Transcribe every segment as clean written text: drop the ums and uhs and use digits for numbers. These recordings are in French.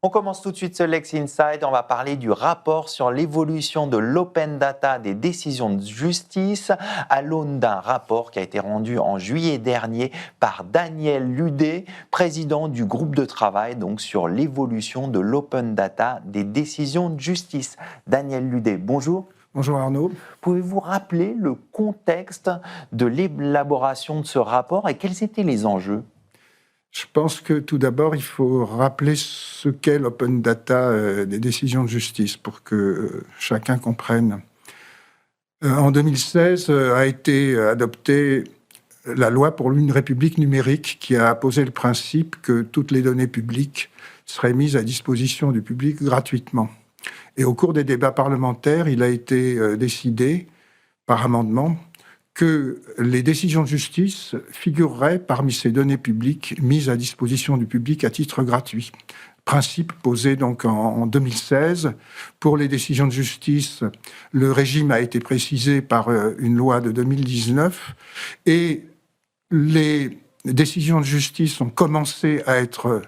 On commence tout de suite ce Lex Inside. On va parler du rapport sur l'évolution de l'open data des décisions de justice à l'aune d'un rapport qui a été rendu en juillet dernier par Daniel Ludé, président du groupe de travail donc sur l'évolution de l'open data des décisions de justice. Daniel Ludé, bonjour. Bonjour Arnaud. Pouvez-vous rappeler le contexte de l'élaboration de ce rapport et quels étaient les enjeux ? Je pense que tout d'abord, il faut rappeler ce qu'est l'open data des décisions de justice pour que chacun comprenne. En 2016 a été adoptée la loi pour une république numérique qui a posé le principe que toutes les données publiques seraient mises à disposition du public gratuitement. Et au cours des débats parlementaires, il a été décidé par amendement que les décisions de justice figureraient parmi ces données publiques mises à disposition du public à titre gratuit. Principe posé donc en 2016. Pour les décisions de justice, le régime a été précisé par une loi de 2019 et les décisions de justice ont commencé à être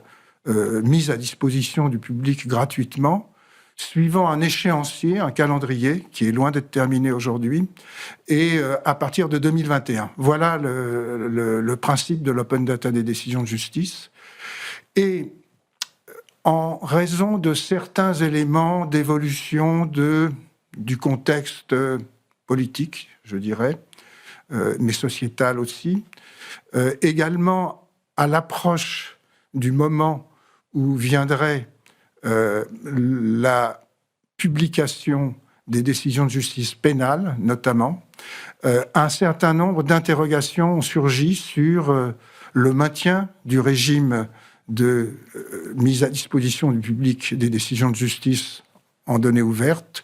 mises à disposition du public gratuitement, suivant un échéancier, un calendrier qui est loin d'être terminé aujourd'hui, et à partir de 2021. Voilà le principe de l'open data des décisions de justice. Et en raison de certains éléments d'évolution du contexte politique, je dirais, mais sociétal aussi, également à l'approche du moment où viendrait la publication des décisions de justice pénale, notamment, un certain nombre d'interrogations ont surgi sur le maintien du régime de mise à disposition du public des décisions de justice en données ouvertes.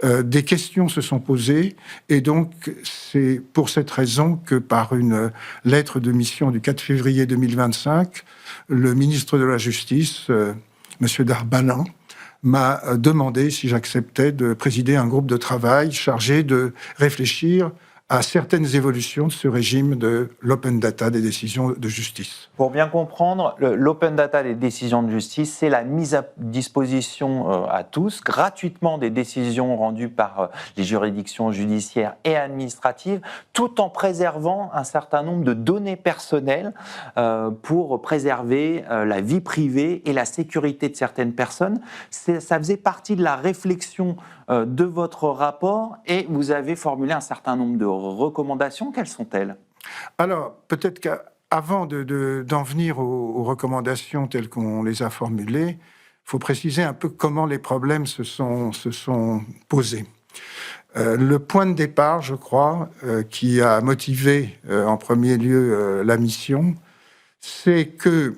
Des questions se sont posées et donc c'est pour cette raison que par une lettre de mission du 4 février 2025, le ministre de la Justice, M. Darmanin, m'a demandé si j'acceptais de présider un groupe de travail chargé de réfléchir à certaines évolutions de ce régime de l'open data des décisions de justice. Pour bien comprendre, l'open data des décisions de justice, c'est la mise à disposition à tous, gratuitement, des décisions rendues par les juridictions judiciaires et administratives, tout en préservant un certain nombre de données personnelles pour préserver la vie privée et la sécurité de certaines personnes. Ça faisait partie de la réflexion de votre rapport et vous avez formulé un certain nombre de recommandations. Quelles sont-elles ? Alors, peut-être qu'avant d'en venir aux recommandations telles qu'on les a formulées, il faut préciser un peu comment les problèmes se sont posés. Le point de départ, je crois, qui a motivé en premier lieu la mission, c'est que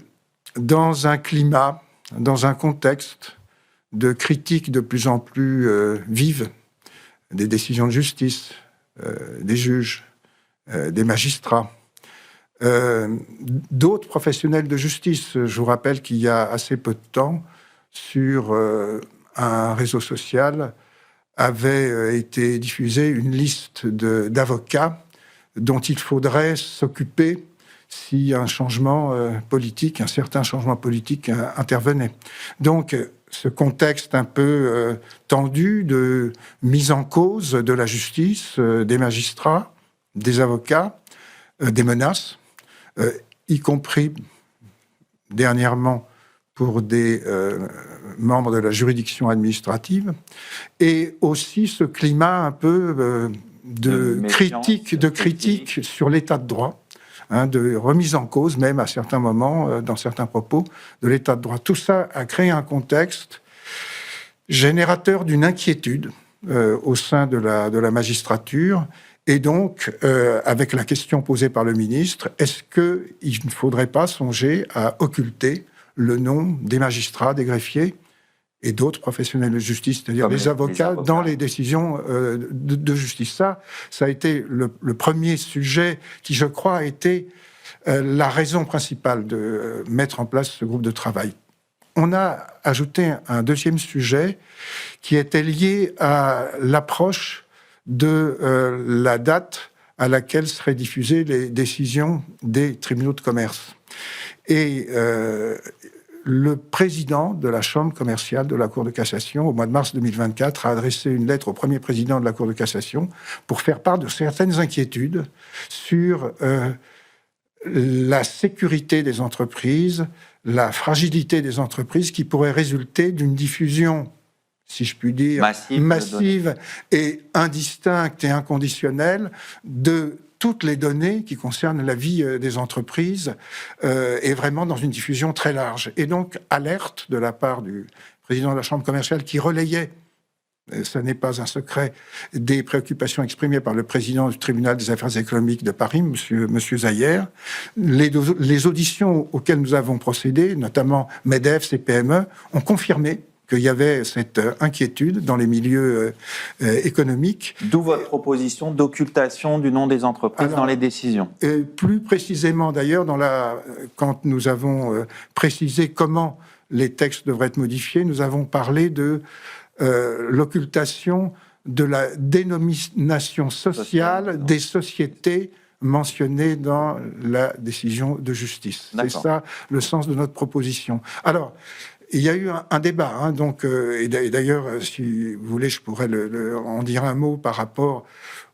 dans un climat, dans un contexte de critiques de plus en plus vives des décisions de justice, des juges, des magistrats, d'autres professionnels de justice. Je vous rappelle qu'il y a assez peu de temps, sur un réseau social, avait été diffusée une liste d'avocats dont il faudrait s'occuper si un changement politique, un certain changement politique intervenait. Donc, ce contexte un peu tendu de mise en cause de la justice, des magistrats, des avocats, des menaces, y compris dernièrement pour des membres de la juridiction administrative, et aussi ce climat un peu de critique sur l'état de droit, de remise en cause, même à certains moments, dans certains propos, de l'état de droit. Tout ça a créé un contexte générateur d'une inquiétude au sein de la magistrature, et donc, avec la question posée par le ministre, est-ce qu'il ne faudrait pas songer à occulter le nom des magistrats, des greffiers et d'autres professionnels de justice, c'est-à-dire les avocats, dans les décisions de justice. Ça a été le premier sujet qui, je crois, a été la raison principale de mettre en place ce groupe de travail. On a ajouté un deuxième sujet qui était lié à l'approche de la date à laquelle seraient diffusées les décisions des tribunaux de commerce. Et le président de la Chambre commerciale de la Cour de cassation, au mois de mars 2024, a adressé une lettre au premier président de la Cour de cassation pour faire part de certaines inquiétudes sur la sécurité des entreprises, la fragilité des entreprises qui pourrait résulter d'une diffusion, si je puis dire, massive et indistincte et inconditionnelle de toutes les données qui concernent la vie des entreprises et vraiment dans une diffusion très large. Et donc, alerte de la part du président de la Chambre commerciale qui relayait, ce n'est pas un secret, des préoccupations exprimées par le président du tribunal des affaires économiques de Paris, monsieur Zayer. Les auditions auxquelles nous avons procédé, notamment MEDEF, CPME, ont confirmé qu'il y avait cette inquiétude dans les milieux économiques. D'où votre proposition d'occultation du nom des entreprises dans les décisions. Et plus précisément d'ailleurs, quand nous avons précisé comment les textes devraient être modifiés, nous avons parlé de l'occultation de la dénomination sociale des sociétés mentionnées dans la décision de justice. C'est ça le sens de notre proposition. Alors, il y a eu un débat, donc, et d'ailleurs, si vous voulez, je pourrais en dire un mot par rapport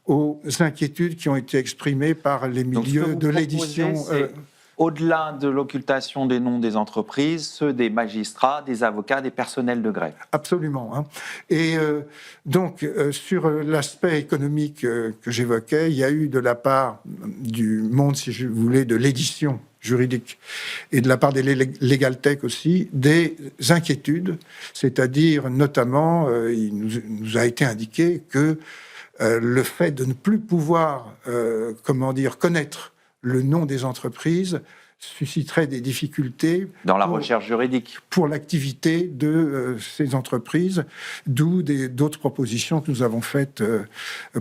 aux inquiétudes qui ont été exprimées par les milieux de l'édition. Au-delà de l'occultation des noms des entreprises, ceux des magistrats, des avocats, des personnels de greffe. Absolument. Et donc, sur l'aspect économique que j'évoquais, il y a eu de la part du monde, si je voulais, de l'édition juridique et de la part des Legal Tech aussi, des inquiétudes, c'est-à-dire notamment, il nous a été indiqué que le fait de ne plus pouvoir, connaître le nom des entreprises susciterait des difficultés dans la recherche juridique pour l'activité de ces entreprises, d'où d'autres propositions que nous avons faites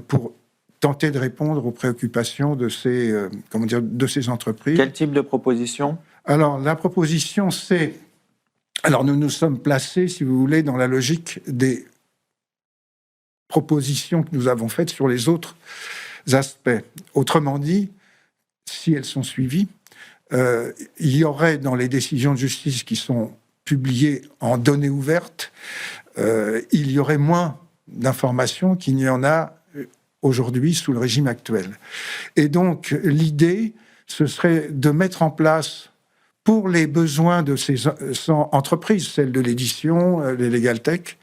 pour tenter de répondre aux préoccupations de ces entreprises. Quel type de proposition ? Alors, la proposition, c'est... Alors, nous nous sommes placés, si vous voulez, dans la logique des propositions que nous avons faites sur les autres aspects. Autrement dit, si elles sont suivies, il y aurait dans les décisions de justice qui sont publiées en données ouvertes, il y aurait moins d'informations qu'il n'y en a aujourd'hui sous le régime actuel. Et donc, l'idée, ce serait de mettre en place, pour les besoins de ces entreprises, celles de l'édition, les Legal Tech,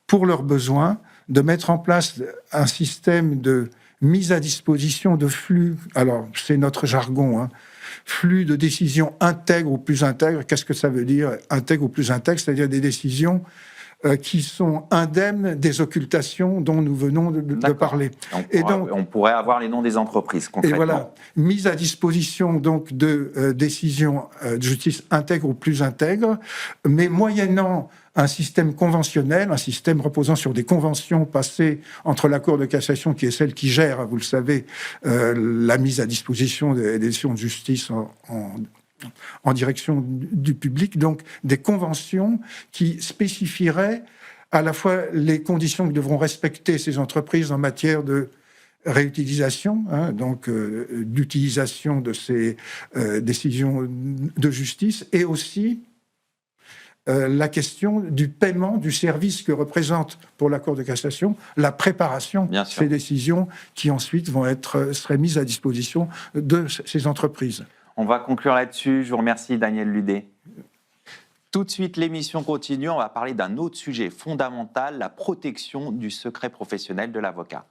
pour leurs besoins, de mettre en place un système de mise à disposition de flux, alors c'est notre jargon, flux de décisions intègres ou plus intègres. Qu'est-ce que ça veut dire, intègre ou plus intègre? C'est-à-dire des décisions qui sont indemnes des occultations dont nous venons de parler. On pourrait avoir les noms des entreprises, concrètement. Et voilà, mise à disposition donc de décisions de justice intègre ou plus intègre, mais moyennant un système conventionnel, un système reposant sur des conventions passées entre la Cour de cassation, qui est celle qui gère, vous le savez, la mise à disposition des décisions de justice en direction du public, donc des conventions qui spécifieraient à la fois les conditions que devront respecter ces entreprises en matière de réutilisation, donc d'utilisation de ces décisions de justice, et aussi la question du paiement du service que représente pour la Cour de cassation la préparation de ces décisions qui ensuite seraient mises à disposition de ces entreprises. On va conclure là-dessus. Je vous remercie, Daniel Ludet. Tout de suite, l'émission continue. On va parler d'un autre sujet fondamental, la protection du secret professionnel de l'avocat.